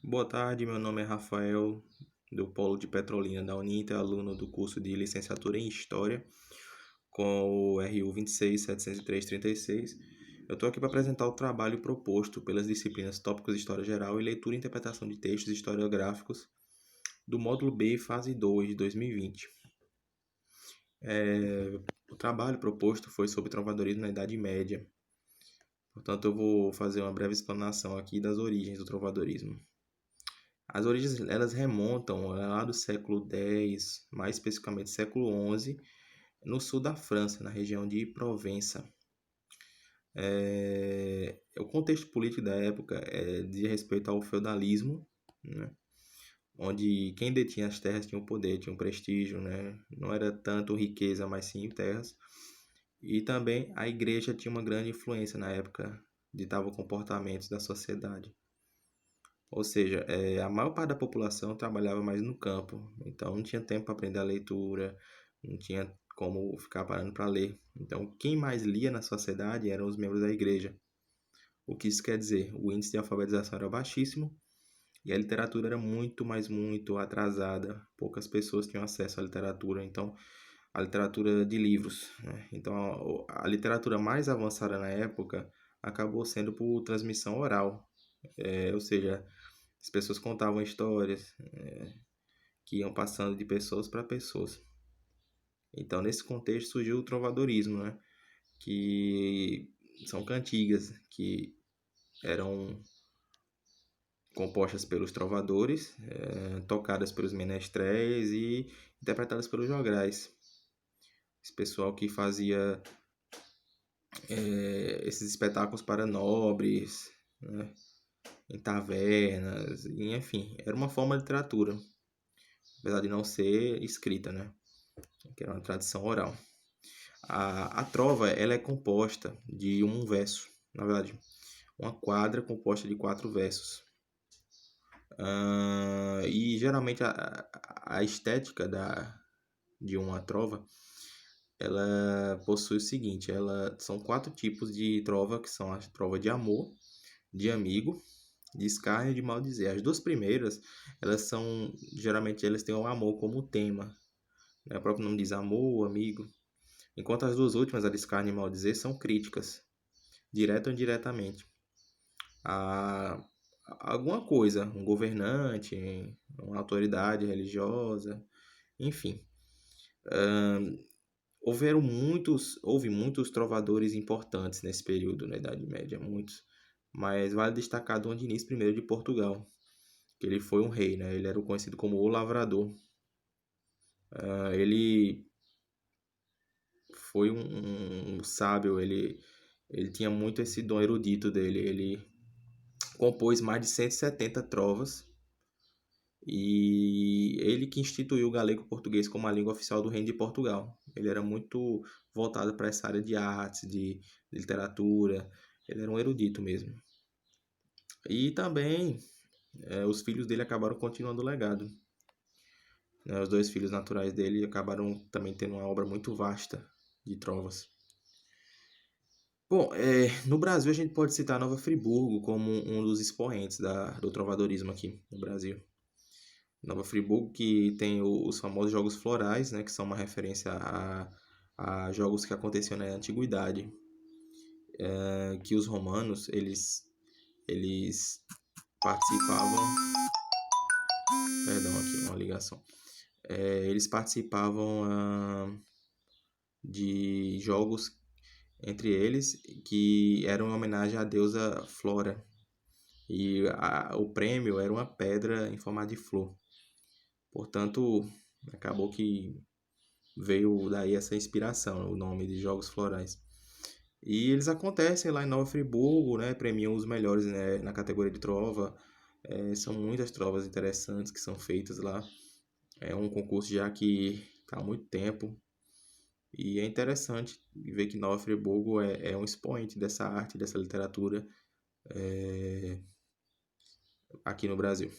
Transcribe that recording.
Boa tarde, meu nome é Rafael, do Polo de Petrolina da Uninter, aluno do curso de Licenciatura em História, com o RU 26.703.36. Eu estou aqui para apresentar o trabalho proposto pelas disciplinas Tópicos de História Geral e Leitura e Interpretação de Textos historiográficos do módulo B, fase 2, de 2020. O trabalho proposto foi sobre trovadorismo na Idade Média. Portanto, eu vou fazer uma breve explanação aqui das origens do trovadorismo. As origens elas remontam lá do século X, mais especificamente século XI, no sul da França, na região de Provença. O contexto político da época diz respeito ao feudalismo, né? Onde quem detinha as terras tinha o poder, tinha o prestígio, né? Não era tanto riqueza, mas sim terras. E também a igreja tinha uma grande influência na época, ditava comportamentos da sociedade. Ou seja, a maior parte da população trabalhava mais no campo, então não tinha tempo para aprender a leitura, não tinha como ficar parando para ler. Então, quem mais lia na sociedade eram os membros da igreja. O que isso quer dizer? O índice de alfabetização era baixíssimo e a literatura era muito, mas muito atrasada. Poucas pessoas tinham acesso à literatura, então a literatura de livros, né? Então, a literatura mais avançada na época acabou sendo por transmissão oral, ou seja, as pessoas contavam histórias que iam passando de pessoas para pessoas. Então, nesse contexto surgiu o trovadorismo, né? Que são cantigas que eram compostas pelos trovadores, tocadas pelos menestréis e interpretadas pelos jograis. Esse pessoal que fazia esses espetáculos para nobres, né? Em tavernas, e, enfim, era uma forma de literatura, apesar de não ser escrita, né? Que era uma tradição oral. A trova ela é composta de um verso, na verdade, uma quadra composta de 4 versos. E geralmente a estética de uma trova ela possui o seguinte: são 4 tipos de trova, que são a trova de amor, de amigo, de escárnio e de maldizer. As duas primeiras, geralmente elas têm o amor como tema, né? O próprio nome diz amor, amigo. Enquanto as duas últimas, a de escárnio e maldizer, são críticas, direta ou indiretamente, a alguma coisa, um governante, uma autoridade religiosa, enfim. Houve muitos trovadores importantes nesse período, na Idade Média, muitos. Mas vale destacar Dom Dinis I de Portugal, que ele foi um rei, né? Ele era conhecido como o Lavrador. Ele foi um sábio, ele tinha muito esse dom erudito dele. Ele compôs mais de 170 trovas e ele que instituiu o galego-português como a língua oficial do Reino de Portugal. Ele era muito voltado para essa área de artes, de literatura. Ele era um erudito mesmo. E também os filhos dele acabaram continuando o legado. Os 2 filhos naturais dele acabaram também tendo uma obra muito vasta de trovas. Bom, no Brasil a gente pode citar Nova Friburgo como um dos expoentes do trovadorismo aqui no Brasil. Nova Friburgo que tem os famosos Jogos Florais, né, que são uma referência a jogos que aconteciam na Antiguidade, que os romanos eles participavam. Perdão, aqui uma ligação. Eles participavam de jogos entre eles que eram em homenagem à deusa Flora. E o prêmio era uma pedra em forma de flor. Portanto, acabou que veio daí essa inspiração, o nome de Jogos Florais. E eles acontecem lá em Nova Friburgo, né? Premiam os melhores, né, na categoria de trova. São muitas trovas interessantes que são feitas lá. É um concurso já que está há muito tempo. E é interessante ver que Nova Friburgo é um expoente dessa arte, dessa literatura aqui no Brasil.